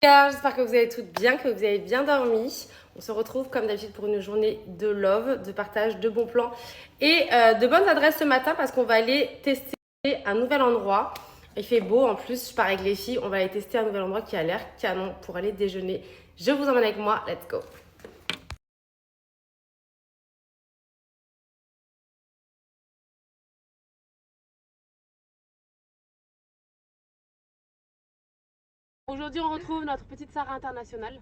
J'espère que vous allez toutes bien, que vous avez bien dormi. On se retrouve comme d'habitude pour une journée de love, de partage, de bons plans et de bonnes adresses ce matin parce qu'on va aller tester un nouvel endroit. Il fait beau en plus, je pars avec les filles, on va aller tester un nouvel endroit qui a l'air canon pour aller déjeuner. Je vous emmène avec moi, let's go! Aujourd'hui, on retrouve notre petite Sarah internationale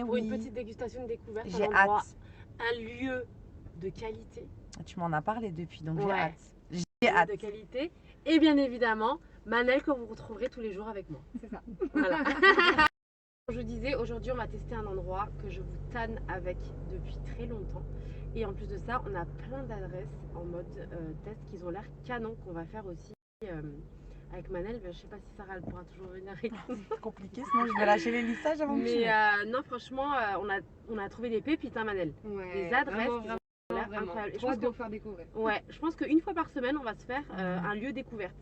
pour une petite dégustation de découverte. J'ai hâte. Un lieu de qualité. Tu m'en as parlé depuis, donc j'ai Ouais. hâte. J'ai hâte. De qualité. Et bien évidemment, Manel que vous retrouverez tous les jours avec moi. C'est ça. Voilà. Je disais, aujourd'hui, on va tester un endroit que je vous tanne avec depuis très longtemps. Et en plus de ça, on a plein d'adresses en mode test qui ont l'air canon qu'on va faire aussi avec Manel. Je sais pas si Sarah elle pourra toujours venir avec nous. C'est compliqué, sinon je vais lâcher les lissages avant que tu Mais non, franchement, on a trouvé des pépites, hein, Manel. Ouais, Des adresses vraiment, qui ont l'air vraiment. incroyables. Trop hâte de vous faire découvrir. Ouais, je pense qu'une fois par semaine, on va se faire un lieu découverte.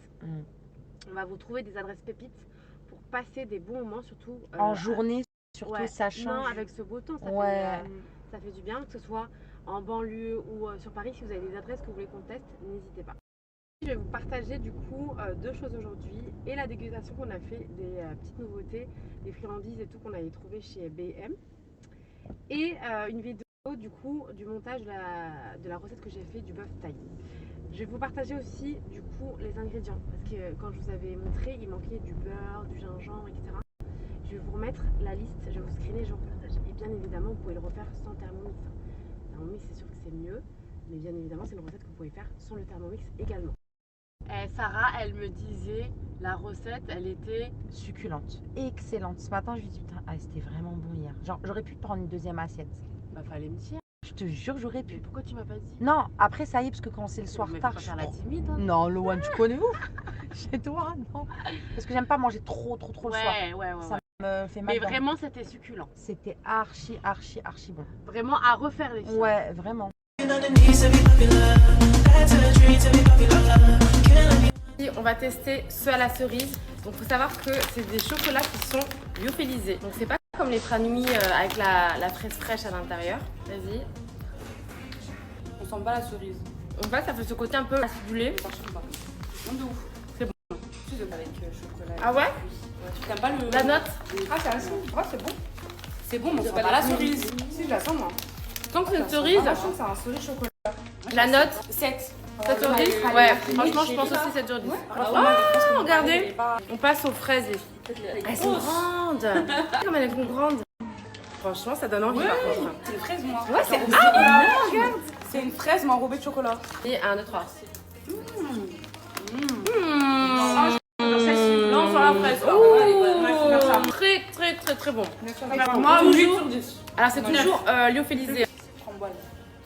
On va vous trouver des adresses pépites pour passer des bons moments, surtout en journée, surtout ouais, ça change. Non, avec ce beau temps, ça fait du bien, que ce soit en banlieue ou sur Paris. Si vous avez des adresses que vous voulez qu'on teste, n'hésitez pas. Je vais vous partager du coup deux choses aujourd'hui et la dégustation qu'on a fait des petites nouveautés, des friandises et tout qu'on avait trouvé chez B&M et une vidéo du coup du montage de la recette que j'ai fait du bœuf thaï. Je vais vous partager aussi du coup les ingrédients parce que quand je vous avais montré il manquait du beurre, du gingembre, etc. Je vais vous remettre la liste, je vais vous screener, je vais vous partager et bien évidemment vous pouvez le refaire sans Thermomix. Thermomix c'est sûr que c'est mieux, mais bien évidemment c'est une recette que vous pouvez faire sans le Thermomix également. Sarah, elle me disait, la recette, elle était succulente, excellente. Ce matin, je lui dis putain, c'était vraiment bon hier. Genre, j'aurais pu prendre une deuxième assiette. Bah, fallait me dire. Je te jure, j'aurais pu. Mais pourquoi tu m'as pas dit? Non, après ça y est, parce que quand c'est le soir mais tard, faut je pas faire la timide. Hein. Non, Loane, tu connais où? Chez toi, non. Parce que j'aime pas manger trop le soir. Ouais. Ça me fait mal. Mais vraiment, c'était succulent. C'était archi bon. Vraiment à refaire les filles. Ouais, vraiment. On va tester ceux à la cerise. Donc faut savoir que c'est des chocolats qui sont lyophilisés. Donc c'est pas comme les pranuits avec la fraise fraîche à l'intérieur. Vas-y. On sent pas la cerise. En fait ça fait ce côté un peu acidulé. Ça change pas. De ouf. C'est bon. Tu sais avec chocolat. Ah ouais? Tu t'aimes pas le. La note? Ah c'est assez. Ouais c'est bon. C'est bon mais on sent pas la cerise. Si je la sens moi. Tant que c'est une cerise. Moi je trouve que c'est un cerise chocolat. La note? 7. 7 sur 10? Ouais, franchement je pense aussi 7 sur 10. Oh, regardez! On passe aux fraises. Elles sont grandes! Comme elles sont grandes! Franchement, ça donne envie par contre. C'est une fraise moi. Ouais, c'est. Ah, regarde! C'est une fraise mais enrobée de chocolat. Et 1, 2, 3. Là on sent la fraise. Très bon. Moi 8 sur 10. Alors, c'est toujours lyophilisé. Framboise.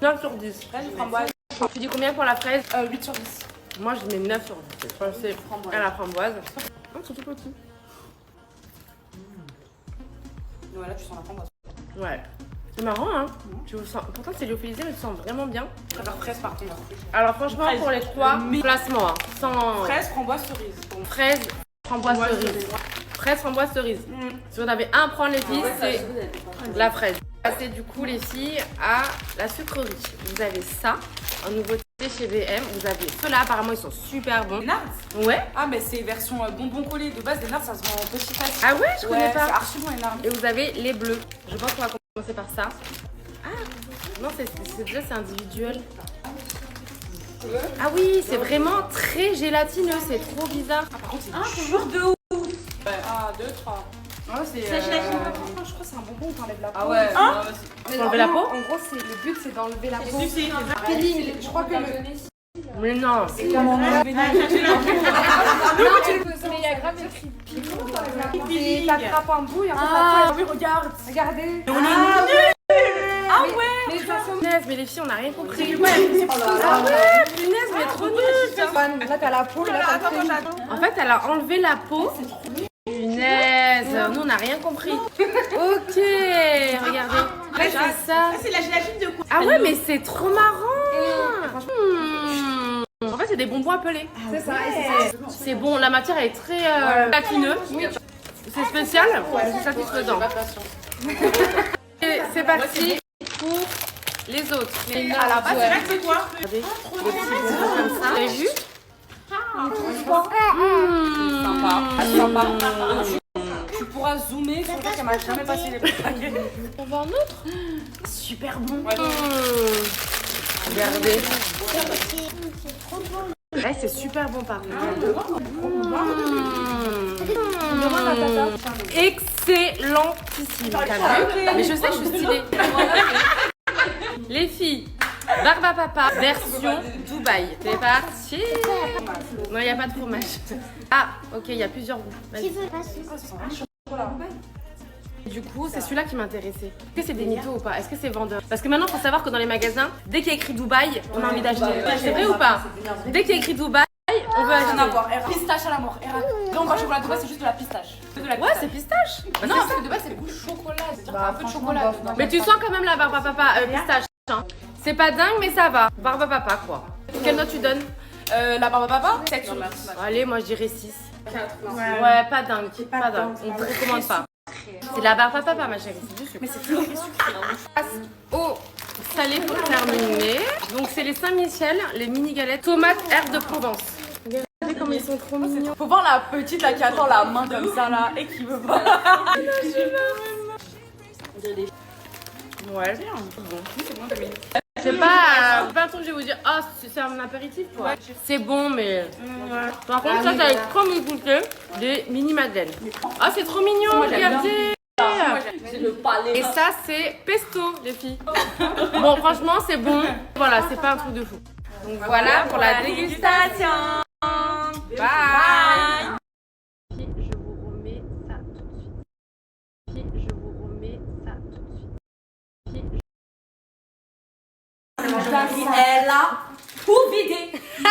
9 sur 10. Fraise framboise. Tu dis combien pour la fraise? 8 sur 10. Moi, je mets 9 sur 10. Je pense que c'est Framboise. à la framboise. Oh, c'est tout petit. Ouais là tu sens la framboise. Ouais. C'est marrant, hein? Tu vous sens... Pourtant, c'est lyophilisé, mais tu sens vraiment bien. Je préfère fraise par contre. Alors, franchement, Fraise. pour les trois placements, hein, sans Fraise, framboise, cerise. fraise, framboise, cerise. Fraise, framboise, cerise. Si vous en avez un à prendre, les filles, c'est la fraise. Passer du coup, les filles, à la sucrerie. Vous avez ça, en nouveauté chez B&M. Vous avez ceux-là, apparemment, ils sont super bons. Les nards. Ouais. Ah mais c'est version bonbon collé. De base les nards ça se vend en petit face. Ah ouais, je connais C'est pas. archi bon les nards. Et vous avez les bleus. Je pense qu'on va commencer par ça. Ah non, c'est individuel. Ah oui, c'est vraiment très gélatineux, c'est trop bizarre. Par contre c'est toujours de ouf. 1, 2, 3. Ouais c'est Ça, je crois que c'est un bonbon où t'enlèves la peau. Ah ouais. Faut enlever la peau? En gros c'est le but c'est d'enlever la peau. Peeling. Je crois que le. Mais non. C'est comment enlever la peau. Mais il y a grave écrit Peeling. t'attrapes un bout et en fait Ah oui regarde. regardez. Ah ouais. Les chansons. Punaise, mais les filles, on n'a rien compris. Ouais. Ah ouais, punaise, mais trop nul. Là t'as la peau, là t'as le crème. En fait, elle a enlevé la peau. Punaise, nous on n'a rien compris. Ok, regardez. Ouais, c'est ça. C'est la gélatine de quoi? Ah ouais, mais c'est trop marrant. En fait, c'est des bonbons appelés. C'est ça, C'est bon, la matière elle est très latineuse. C'est spécial, c'est satisfaisant. Et c'est parti pour les autres. À la base, c'est vrai que c'est quoi? Regardez, des petits bonbons comme ça. Vous avez vu? Sympa. Tu pourras zoomer sur le fait qu'elle m'a jamais passé les paquets. On veut un autre? Super bon. Regardez. Ouais, c'est super bon par contre. Excellentissime. T'as vu? Mais je sais que je suis stylée. Les filles, Barba Papa version Dubaï. C'est parti. Non, il n'y a pas de fromage. Ah, ok, il y a plusieurs goûts. Vas-y. Du coup, c'est celui-là qui m'intéressait. Est-ce que c'est des mythos ou pas? Est-ce que c'est vendeur? Parce que maintenant, il faut savoir que dans les magasins, dès qu'il y a écrit Dubaï, on a envie d'acheter. C'est vrai ou pas? Dès qu'il y a écrit Dubaï, on veut acheter. Pistache à la mort. Non, quand je chocolat de base, c'est juste de la pistache. Ouais, c'est pistache. Non, parce que de base, c'est le goût chocolat. C'est-à-dire un peu de chocolat. Mais tu sens quand même la Barba Papa pistache. Hein. C'est pas dingue, mais ça va. Barba Papa, quoi. Quelle note tu donnes? La Barba Papa, 7 sur 10. Allez, moi je dirais 6. 4. Ouais, pas dingue. Pas dingue. On te recommande pas. C'est la Barba Papa, ma chérie. C'est du sucre. Mais c'est très sucré. Passe au salé pour terminer. Donc, c'est les Saint-Michel, les mini galettes tomates herbes de Provence. Regardez comme ils sont trop mignons. Faut voir la petite là qui attend la main comme ça là et qui veut pas. Ouais, c'est pas un truc que je vais vous dire, ah, c'est un apéritif quoi. C'est bon, mais. Par contre, ça va être trop me goûter des mini madeleines. Ah, c'est trop mignon, regardez. Et ça, c'est pesto, les filles. Bon, franchement, c'est bon. Voilà, c'est pas un truc de fou. Donc voilà pour la dégustation. Bye. Je vous remets ça tout de suite. Je vous remets ça tout de suite. Elle a tout vidé. Un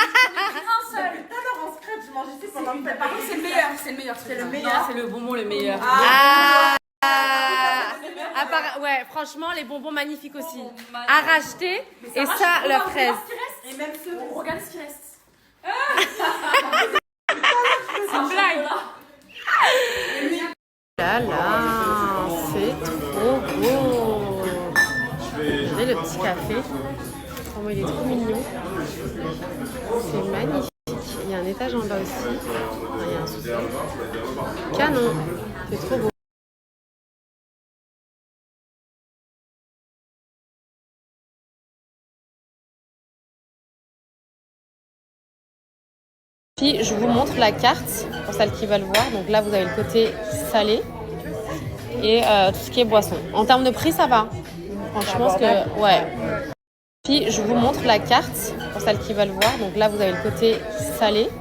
seul. Tout à l'heure en scratch, je mangeais ça pendant que par contre, c'est le meilleur. C'est le meilleur. C'est le meilleur. C'est le bonbon le meilleur. Ouais, franchement, les bonbons magnifiques aussi. À racheter. Et ça, la fraise. Et même ceux. Regarde ce qui reste. C'est une blague. Là, c'est trop beau. Regardez le petit café. Oh, il est trop mignon. C'est magnifique. Il y a un étage en bas aussi. Il y a un sous-sol. Canon. C'est trop beau. Puis je vous montre la carte pour celles qui veulent voir. Donc là, vous avez le côté salé et tout ce qui est boisson. En termes de prix, ça va. Franchement, parce que ouais. Puis je vous montre la carte pour celles qui veulent voir. Donc là, vous avez le côté salé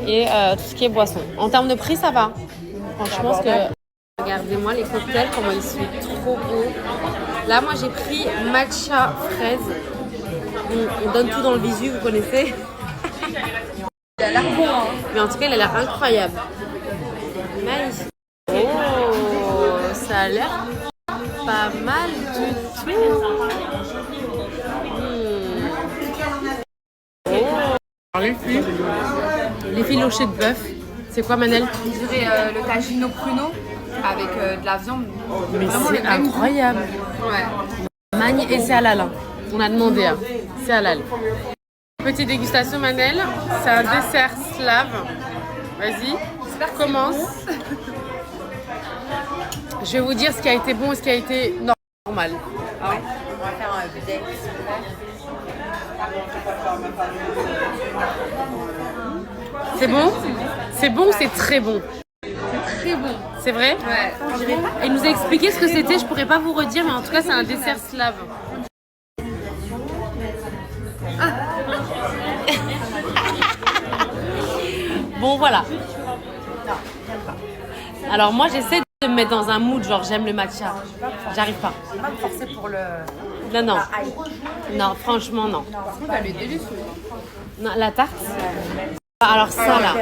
et tout ce qui est boisson. En termes de prix, ça va. Franchement, parce que regardez-moi les cocktails, comment ils sont trop beaux. Là, moi, j'ai pris matcha fraise. On donne tout dans le visu, vous connaissez. Il a l'air bon, hein. Mais en tout cas, il a l'air incroyable. Magnifique. Oh, ça a l'air pas mal du tout. Alors, les filochés de bœuf, c'est quoi, Manel? Je dirais le tagino pruneau avec de la viande. Mais c'est incroyable. Ouais. Et c'est halal. Hein. On a demandé. Hein. C'est halal. Petite dégustation, Manel. C'est un dessert slave. Vas-y, commence. Je vais vous dire ce qui a été bon et ce qui a été normal. Ah ouais. On va faire un bidet. C'est bon? C'est bon ou c'est très bon? C'est très bon. C'est vrai? Ouais. Il nous a expliqué ce que c'était, je pourrais pas vous redire, mais en tout cas, c'est un dessert slave. Ah. Bon, voilà. Alors, moi, j'essaie de me mettre dans un mood, genre j'aime le matcha. J'arrive pas. Je vais pas me forcer pour le. Non, non. Non, franchement, non. Elle est délicieuse. Non, la tarte. Alors, ça là,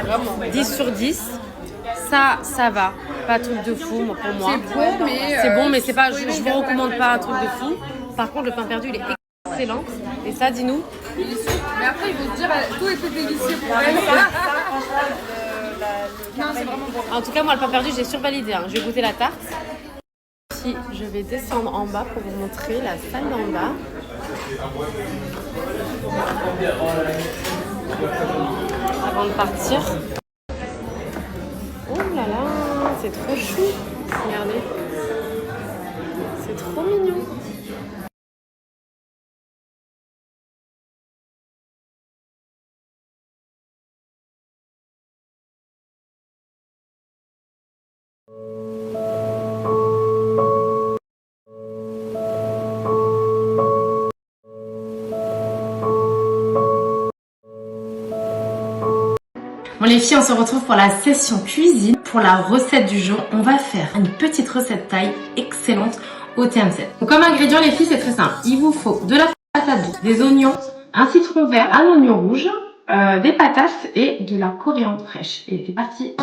10 sur 10. Ça va. Pas un truc de fou moi, pour moi. C'est bon, mais. C'est bon, mais c'est pas, je vous recommande pas un truc de fou. Par contre, le pain perdu, il est excellent. Et ça, dis-nous. Mais après, ils vont se dire, tout était délicieux pour Ça, elle. franchement, Non, c'est vraiment bon. En tout cas, moi, le pain perdu, j'ai survalidé. Hein. Je vais goûter la tarte. Ici, je vais descendre en bas pour vous montrer la salle d'en bas. Avant de partir. Oh là là, c'est trop chou. Regardez. C'est trop mignon. Bon les filles, on se retrouve pour la session cuisine. Pour la recette du jour, on va faire une petite recette thaï excellente au TM7. Donc comme ingrédient les filles, c'est très simple. Il vous faut de la patate douce, des oignons, un citron vert, un oignon rouge, des patates et de la coriandre fraîche. Et c'est parti.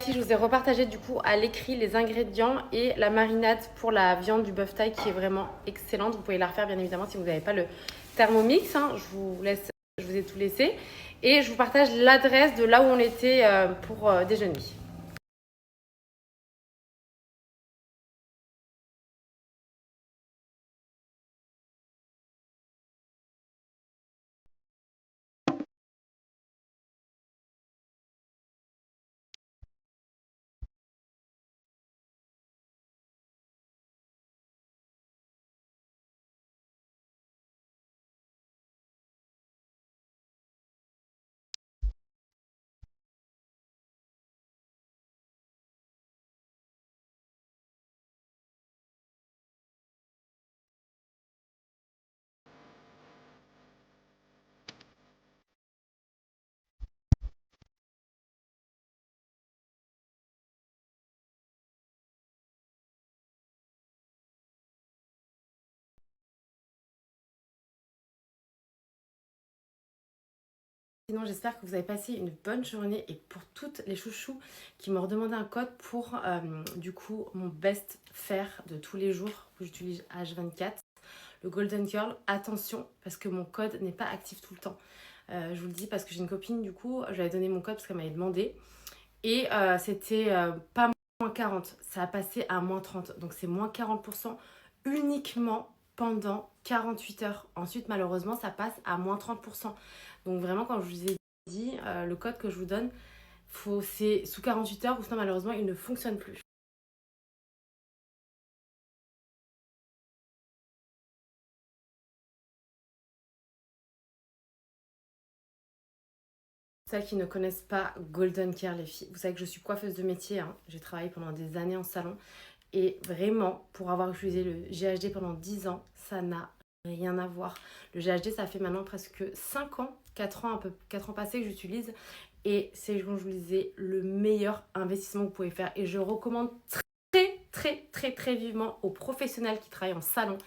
Je vous ai repartagé du coup à l'écrit les ingrédients et la marinade pour la viande du bœuf thaï qui est vraiment excellente. Vous pouvez la refaire bien évidemment si vous n'avez pas le Thermomix. Hein. Je vous ai tout laissé. Et je vous partage l'adresse de là où on était pour déjeuner. Sinon, j'espère que vous avez passé une bonne journée et pour toutes les chouchous qui m'ont redemandé un code pour du coup mon best faire de tous les jours que j'utilise H24, le Golden Curl. Attention parce que mon code n'est pas actif tout le temps. Je vous le dis parce que j'ai une copine du coup, je lui ai donné mon code parce qu'elle m'avait demandé et c'était pas moins 40, ça a passé à moins 30. Donc c'est moins 40% uniquement pendant 48 heures. Ensuite malheureusement ça passe à moins 30%. Donc vraiment quand je vous ai dit le code que je vous donne, c'est sous 48 heures ou sinon malheureusement il ne fonctionne plus. Celles qui ne connaissent pas Golden Care les filles, vous savez que je suis coiffeuse de métier, hein. J'ai travaillé pendant des années en salon et vraiment pour avoir utilisé le GHD pendant 10 ans, ça n'a rien à voir. Le GHD ça fait maintenant presque 5 ans, 4 ans, un peu 4 ans passés que j'utilise et c'est comme je vous le disais le meilleur investissement que vous pouvez faire et je recommande très vivement aux professionnels qui travaillent en salon.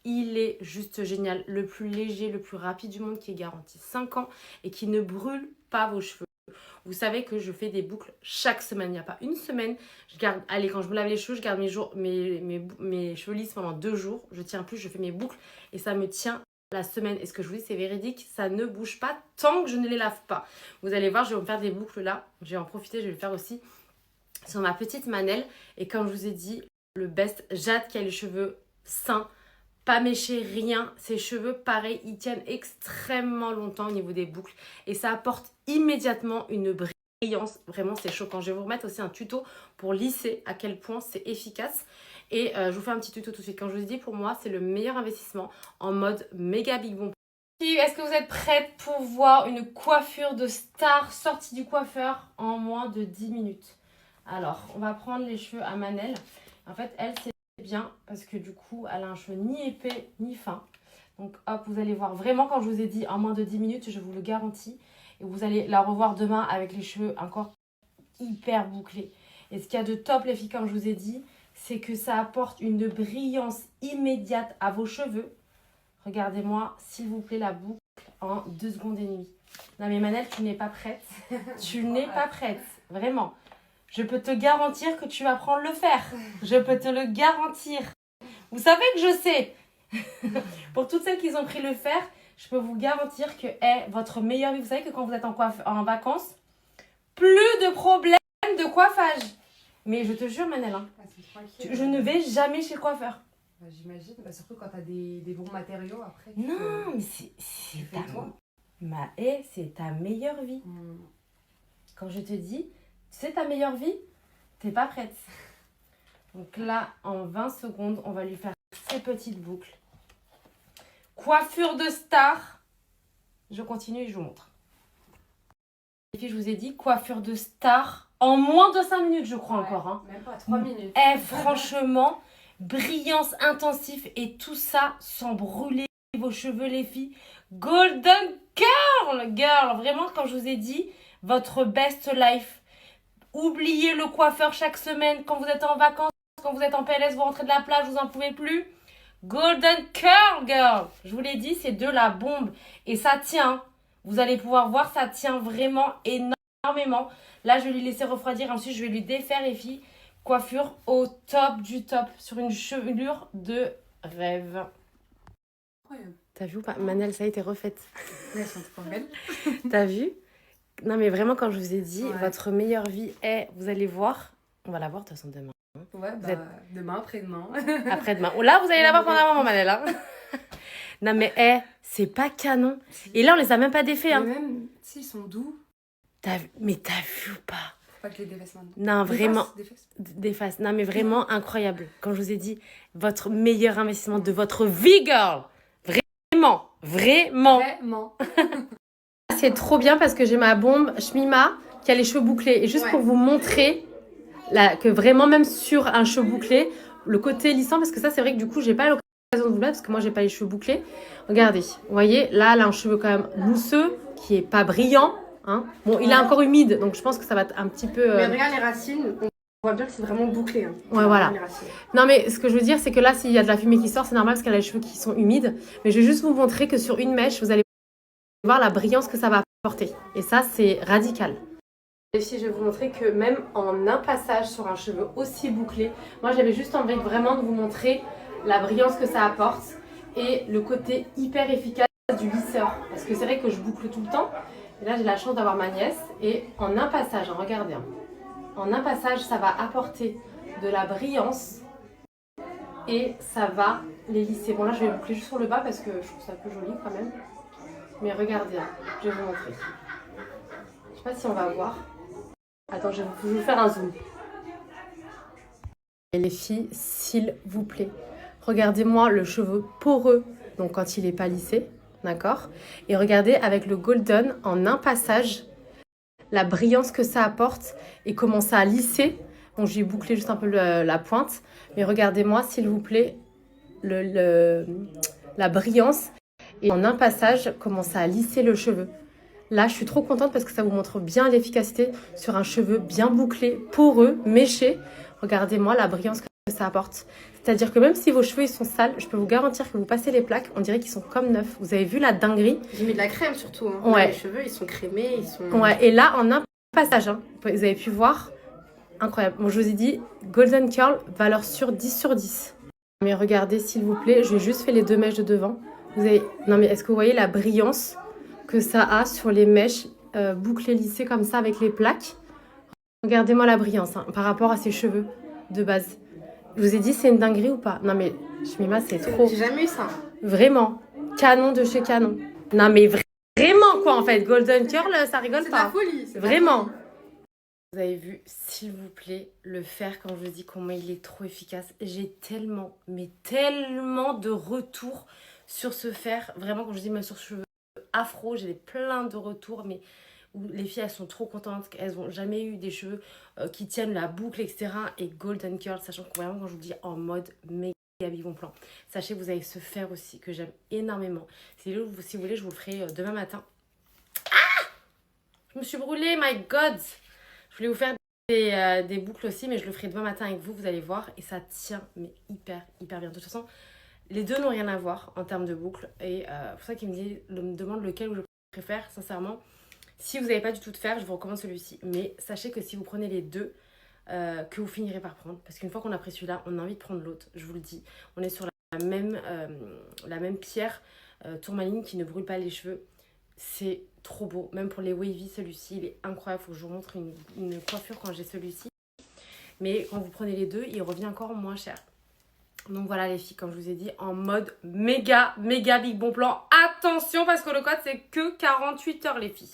Il est juste génial, le plus léger, le plus rapide du monde qui est garanti 5 ans et qui ne brûle pas vos cheveux. Vous savez que je fais des boucles chaque semaine. Il n'y a pas une semaine. Je garde, allez, quand je me lave les cheveux, je garde mes cheveux lisses pendant 2 jours. Je tiens plus, je fais mes boucles et ça me tient la semaine. Et ce que je vous dis, c'est véridique. Ça ne bouge pas tant que je ne les lave pas. Vous allez voir, je vais me faire des boucles là. Je vais en profiter, je vais le faire aussi sur ma petite manelle. Et comme je vous ai dit, le best, Jade qui a les cheveux sains, pas méché, rien. Ces cheveux, pareil, ils tiennent extrêmement longtemps au niveau des boucles. Et ça apporte immédiatement une brillance. Vraiment, c'est choquant. Je vais vous remettre aussi un tuto pour lisser à quel point c'est efficace. Et je vous fais un petit tuto tout de suite. Quand je vous dis, pour moi, c'est le meilleur investissement en mode méga big bomb. Est-ce que vous êtes prête pour voir une coiffure de star sortie du coiffeur en moins de 10 minutes? Alors, on va prendre les cheveux à Manel. En fait, elle, c'est bien parce que du coup, elle a un cheveu ni épais ni fin. Donc, hop, vous allez voir vraiment quand je vous ai dit en moins de 10 minutes, je vous le garantis. Et vous allez la revoir demain avec les cheveux encore hyper bouclés. Et ce qu'il y a de top, les filles, comme je vous ai dit, c'est que ça apporte une brillance immédiate à vos cheveux. Regardez-moi, s'il vous plaît, la boucle en 2 secondes et demie. Non mais Manel, tu n'es pas prête. Tu n'es pas prête, vraiment. Je peux te garantir que tu vas prendre le fer. Je peux te le garantir. Vous savez que je sais. Pour toutes celles qui ont pris le fer, je peux vous garantir que votre meilleure vie, vous savez que quand vous êtes en vacances, plus de problèmes de coiffage. Mais je te jure, Manel, hein, je ne vais jamais chez le coiffeur. Bah, j'imagine, surtout quand tu as des bons matériaux après. Non, mais c'est c'est ta meilleure vie. Quand je te dis, c'est ta meilleure vie, t'es pas prête. Donc là, en 20 secondes, on va lui faire ces petites boucles. Coiffure de star. Je continue et je vous montre. Les filles, je vous ai dit, coiffure de star en moins de 5 minutes, je crois encore. Hein. Même pas 3 minutes. Franchement, brillance intensive et tout ça sans brûler vos cheveux, les filles. Golden girl, vraiment, comme je vous ai dit, votre best life. Oubliez le coiffeur chaque semaine quand vous êtes en vacances, quand vous êtes en PLS, vous rentrez de la plage, vous en pouvez plus. Golden curl girl, je vous l'ai dit, c'est de la bombe et ça tient. Vous allez pouvoir voir, ça tient vraiment énormément. Là, je vais lui laisser refroidir, ensuite je vais lui défaire, les filles. Coiffure au top du top, sur une chevelure de rêve. Incroyable. T'as vu ou pas? Manel, ça a été refaite. Elles sont trop belles. T'as vu? Non, mais vraiment, quand je vous ai dit, votre meilleure vie est, vous allez voir, on va la voir de toute façon demain. Ouais, bah, demain, après-demain. Après-demain. Là, vous allez la voir pendant un moment, Manel. Hein. Non, mais c'est pas canon. Et là, on les a même pas défaits. Hein. Même s'ils sont doux. Mais t'as vu ou pas? Pas que les défaces maintenant. Non, vraiment. Déface. Non, mais vraiment incroyable. Quand je vous ai dit, votre meilleur investissement de votre vie, girl. Vraiment. C'est trop bien parce que j'ai ma bombe Shmima qui a les cheveux bouclés. Et juste pour vous montrer que vraiment, même sur un cheveu bouclé, le côté lissant, parce que ça, c'est vrai que du coup, j'ai pas l'occasion de vous le mettre parce que moi, j'ai pas les cheveux bouclés. Regardez, vous voyez, là, elle a un cheveu quand même mousseux qui est pas brillant. Hein. Bon, il est encore humide, donc je pense que ça va être un petit peu... Mais regarde les racines, on voit bien que c'est vraiment bouclé. Hein. Ouais, voilà. Non, mais ce que je veux dire, c'est que là, s'il y a de la fumée qui sort, c'est normal parce qu'elle a les cheveux qui sont humides. Mais je vais juste vous montrer que sur une mèche, vous allez voir la brillance que ça va apporter. Et ça, c'est radical. Et si je vais vous montrer que même en un passage sur un cheveu aussi bouclé, moi, j'avais juste envie vraiment de vous montrer la brillance que ça apporte et le côté hyper efficace du lisseur. Parce que c'est vrai que je boucle tout le temps. Et là, j'ai la chance d'avoir ma nièce. Et en un passage, hein, regardez. Hein, en un passage, ça va apporter de la brillance. Et ça va les lisser. Bon, là, je vais boucler juste sur le bas parce que je trouve ça plus joli quand même. Mais regardez, hein, je vais vous montrer. Je sais pas si on va voir. Attends, je vais vous faire un zoom. Et les filles, s'il vous plaît, regardez-moi le cheveu poreux. Donc, quand il n'est pas lissé. D'accord? Et regardez avec le golden en un passage la brillance que ça apporte et comment ça a lissé. Bon, j'ai bouclé juste un peu la pointe, mais regardez-moi s'il vous plaît la brillance et en un passage comment ça a lissé le cheveu. Là, je suis trop contente parce que ça vous montre bien l'efficacité sur un cheveu bien bouclé, poreux, méché. Regardez-moi la brillance que ça apporte. C'est-à-dire que même si vos cheveux ils sont sales, je peux vous garantir que vous passez les plaques, on dirait qu'ils sont comme neufs. Vous avez vu la dinguerie? J'ai mis de la crème surtout. Hein. Ouais. Les cheveux, ils sont crémés, ils sont... Ouais, et là, en un passage, hein, vous avez pu voir, incroyable. Bon, je vous ai dit, Golden Curl, valeur sûre 10 sur 10. Mais regardez, s'il vous plaît, je vais juste faire les 2 mèches de devant. Vous avez... Non, mais est-ce que vous voyez la brillance que ça a sur les mèches bouclées lissées comme ça avec les plaques? Regardez-moi la brillance hein, par rapport à ses cheveux de base. Je vous ai dit c'est une dinguerie ou pas? Non mais Shmima c'est trop. J'ai jamais eu ça. Vraiment. Canon de chez Canon. Non mais vraiment quoi en fait. Golden Curl ça rigole C'est de la pas. folie. Vraiment. Vous avez vu, s'il vous plaît, le fer quand je vous dis comment il est trop efficace. J'ai tellement, mais tellement de retours sur ce fer. Vraiment, quand je dis même sur cheveux afro, j'ai plein de retours, mais où les filles, elles sont trop contentes, qu'elles n'ont jamais eu des cheveux qui tiennent la boucle, etc. Et Golden Curl, sachant que vraiment, quand je vous dis en mode méga big bon plan. Sachez que vous avez ce fer aussi que j'aime énormément. Si vous voulez, je vous le ferai demain matin. Ah! Je me suis brûlée, my God! Je voulais vous faire des boucles aussi, mais je le ferai demain matin avec vous, vous allez voir. Et ça tient, mais hyper bien. De toute façon, les deux n'ont rien à voir en termes de boucles. Et pour ça qu'ils me demandent lequel je préfère, sincèrement. Si vous n'avez pas du tout de fer, je vous recommande celui-ci. Mais sachez que si vous prenez les deux, que vous finirez par prendre. Parce qu'une fois qu'on a pris celui-là, on a envie de prendre l'autre, je vous le dis. On est sur la même pierre tourmaline qui ne brûle pas les cheveux. C'est trop beau, même pour les wavy, celui-ci il est incroyable. Faut que je vous montre une coiffure quand j'ai celui-ci. Mais quand vous prenez les deux, il revient encore moins cher. Donc voilà les filles, comme je vous ai dit, en mode méga big bon plan. Attention parce que le code c'est que 48 heures les filles.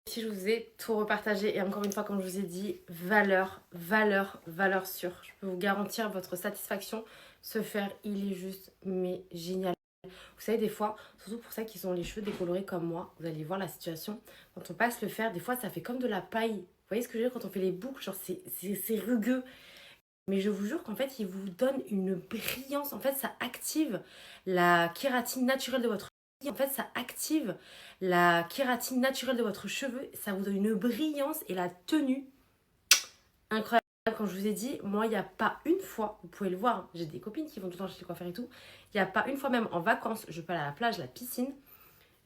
Si je vous ai tout repartagé et encore une fois comme je vous ai dit, valeur sûre. Je peux vous garantir votre satisfaction. Ce fer il est juste mais génial. Vous savez des fois, surtout pour ceux qui ont les cheveux décolorés comme moi, vous allez voir la situation. Quand on passe le fer, des fois ça fait comme de la paille. Vous voyez ce que je veux dire quand on fait les boucles, genre c'est rugueux. Mais je vous jure qu'en fait il vous donne une brillance. En fait ça active la kératine naturelle de votre en fait, ça active la kératine naturelle de votre cheveu. Ça vous donne une brillance et la tenue incroyable. Comme je vous ai dit, moi, il n'y a pas une fois, vous pouvez le voir, hein, j'ai des copines qui vont tout le temps chez les coiffeurs et tout. Il n'y a pas une fois, même en vacances, je peux aller à la plage, la piscine.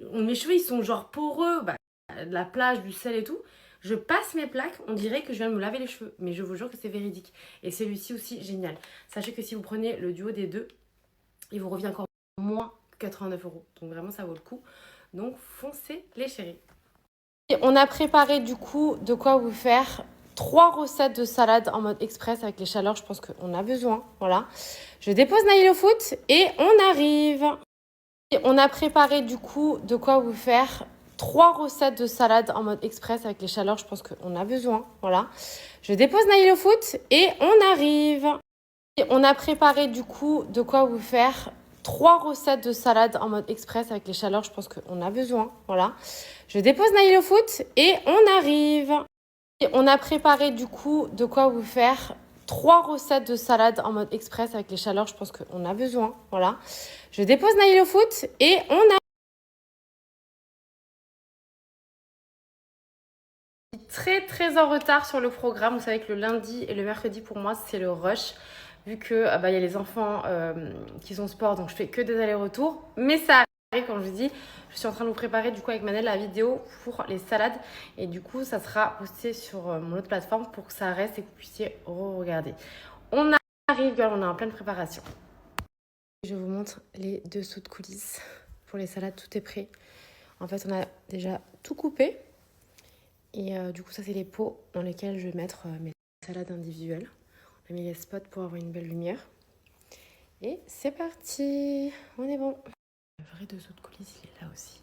Mes cheveux, ils sont genre poreux, de la plage, du sel et tout. Je passe mes plaques, on dirait que je viens de me laver les cheveux. Mais je vous jure que c'est véridique. Et celui-ci aussi, génial. Sachez que si vous prenez le duo des deux, il vous revient encore moins 89 €. Donc vraiment ça vaut le coup. Donc foncez les chéris. Et on a préparé du coup de quoi vous faire 3 recettes de salade en mode express avec les chaleurs. Je pense qu'on a besoin. Voilà. Je dépose Naïl au foot et on arrive. Et on a préparé du coup de quoi vous faire 3 recettes de salade en mode express avec les chaleurs. Je pense qu'on a besoin. Voilà. Je dépose Naïl au foot et on arrive. Et on a préparé du coup de quoi vous faire 3 recettes de salade en mode express avec les chaleurs. Je pense qu'on a besoin. Voilà. Je dépose Naïl au foot et on arrive. Et on a préparé du coup de quoi vous faire 3 recettes de salade en mode express avec les chaleurs. Je pense qu'on a besoin. Voilà. Je dépose Naïl au foot et on arrive. Très en retard sur le programme. Vous savez que le lundi et le mercredi pour moi c'est le rush. Vu que y a les enfants qui sont sport, donc je fais que des allers-retours. Mais ça arrive, comme je vous dis, je suis en train de vous préparer du coup avec Manel la vidéo pour les salades. Et du coup, ça sera posté sur mon autre plateforme pour que ça reste et que vous puissiez regarder. On arrive, on est en pleine préparation. Je vous montre les dessous de coulisses. pour les salades, tout est prêt. En fait, on a déjà tout coupé. Et du coup, ça, c'est les pots dans lesquels je vais mettre mes salades individuelles. On a mis les spots pour avoir une belle lumière. Et c'est parti, on est bon. Le vrai dessous de coulisses, il est là aussi.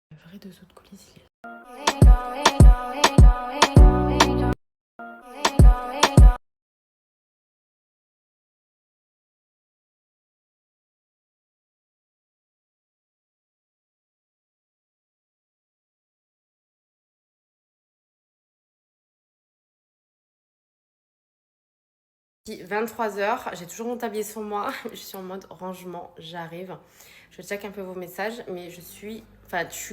Le vrai dessous de coulisses, il est là. Il est 23h, j'ai toujours mon tablier sur moi, je suis en mode rangement, j'arrive. Je check un peu vos messages, mais je suis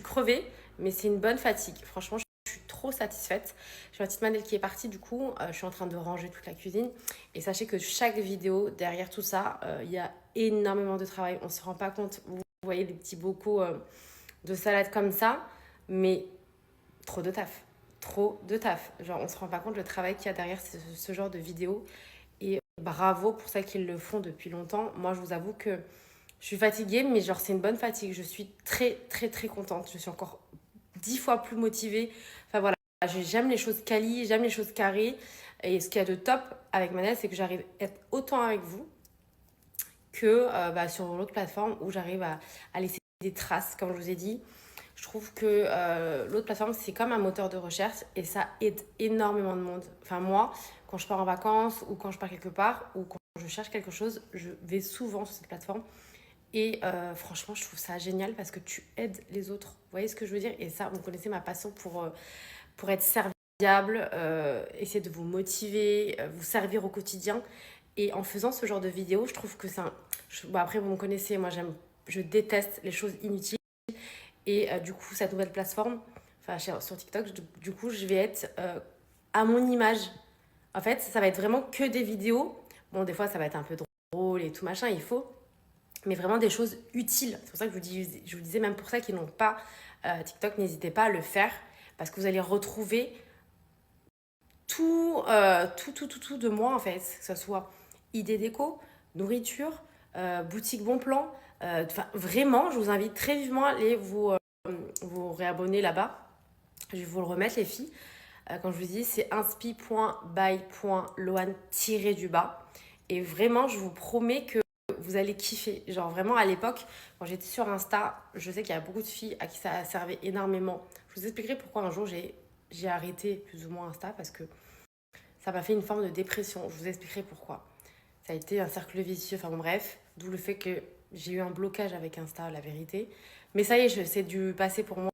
crevée, mais c'est une bonne fatigue. Franchement, je suis trop satisfaite. J'ai ma petite Manel qui est partie, du coup, je suis en train de ranger toute la cuisine. Et sachez que chaque vidéo, derrière tout ça, il y a énormément de travail. On ne se rend pas compte, vous voyez les petits bocaux de salade comme ça, mais trop de taf. Trop de taf. Genre, on ne se rend pas compte le travail qu'il y a derrière ce genre de vidéos. Et bravo pour celles qui le font depuis longtemps. Moi, je vous avoue que je suis fatiguée, mais genre, c'est une bonne fatigue. Je suis très, très, très contente. Je suis encore 10 fois plus motivée. Enfin, voilà. J'aime les choses quali, j'aime les choses carrées. Et ce qu'il y a de top avec Manel, c'est que j'arrive à être autant avec vous que sur l'autre plateforme où j'arrive à laisser des traces, comme je vous ai dit. Je trouve que l'autre plateforme, c'est comme un moteur de recherche et ça aide énormément de monde. Enfin, moi, quand je pars en vacances ou quand je pars quelque part ou quand je cherche quelque chose, je vais souvent sur cette plateforme. Et franchement, je trouve ça génial parce que tu aides les autres. Vous voyez ce que je veux dire? Et ça, vous connaissez ma passion pour être serviable, essayer de vous motiver, vous servir au quotidien. Et en faisant ce genre de vidéo, je trouve que c'est un... après, vous me connaissez, moi, je déteste les choses inutiles. Et du coup, cette nouvelle plateforme, sur TikTok, du coup, je vais être à mon image. En fait, ça va être vraiment que des vidéos. Bon, des fois, ça va être un peu drôle et tout machin, il faut. Mais vraiment des choses utiles. C'est pour ça que je vous disais, même pour ça qui n'ont pas TikTok, n'hésitez pas à le faire. Parce que vous allez retrouver tout de moi, en fait. Que ce soit idées déco, nourriture, boutique Bon Plan. Vraiment, je vous invite très vivement à aller vous réabonner là-bas. Je vais vous le remettre, les filles. Comme je vous dis, c'est inspi.by.loan-du-bas. Et vraiment, je vous promets que vous allez kiffer. Genre vraiment, à l'époque, quand j'étais sur Insta, je sais qu'il y a beaucoup de filles à qui ça servait énormément. Je vous expliquerai pourquoi un jour j'ai arrêté plus ou moins Insta, parce que ça m'a fait une forme de dépression. Je vous expliquerai pourquoi. Ça a été un cercle vicieux, enfin bon, bref. D'où le fait que j'ai eu un blocage avec Insta, la vérité. Mais ça y est, c'est du passé pour moi.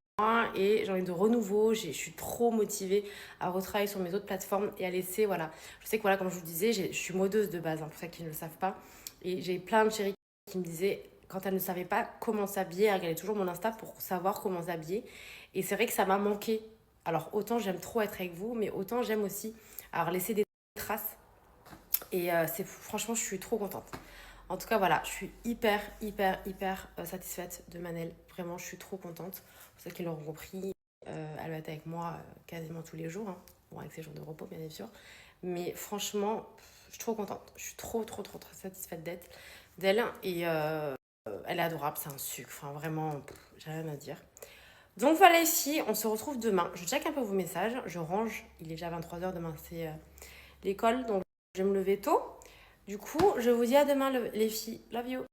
Et j'ai envie de renouveau, je suis trop motivée à retravailler sur mes autres plateformes et à laisser, voilà. Je sais que, voilà, comme je vous disais, je suis modeuse de base, pour ceux qui ne le savent pas. Et j'ai plein de chéris qui me disaient, quand elles ne savaient pas comment s'habiller, elles regardaient toujours mon Insta pour savoir comment s'habiller. Et c'est vrai que ça m'a manqué. Alors, autant j'aime trop être avec vous, mais autant j'aime aussi laisser des traces. Et franchement, je suis trop contente. En tout cas, voilà, je suis hyper satisfaite de Manel. Vraiment, je suis trop contente. Pour ceux qui l'auront compris, elle va être avec moi quasiment tous les jours. Hein. Bon, avec ses jours de repos, bien sûr. Mais franchement, je suis trop contente. Je suis trop satisfaite d'elle. Et elle est adorable, c'est un sucre. Enfin, vraiment, j'ai rien à dire. Donc voilà, ici, on se retrouve demain. Je check un peu vos messages. Je range. Il est déjà 23h. Demain, c'est l'école. Donc, je vais me lever tôt. Du coup, je vous dis à demain, les filles. Love you.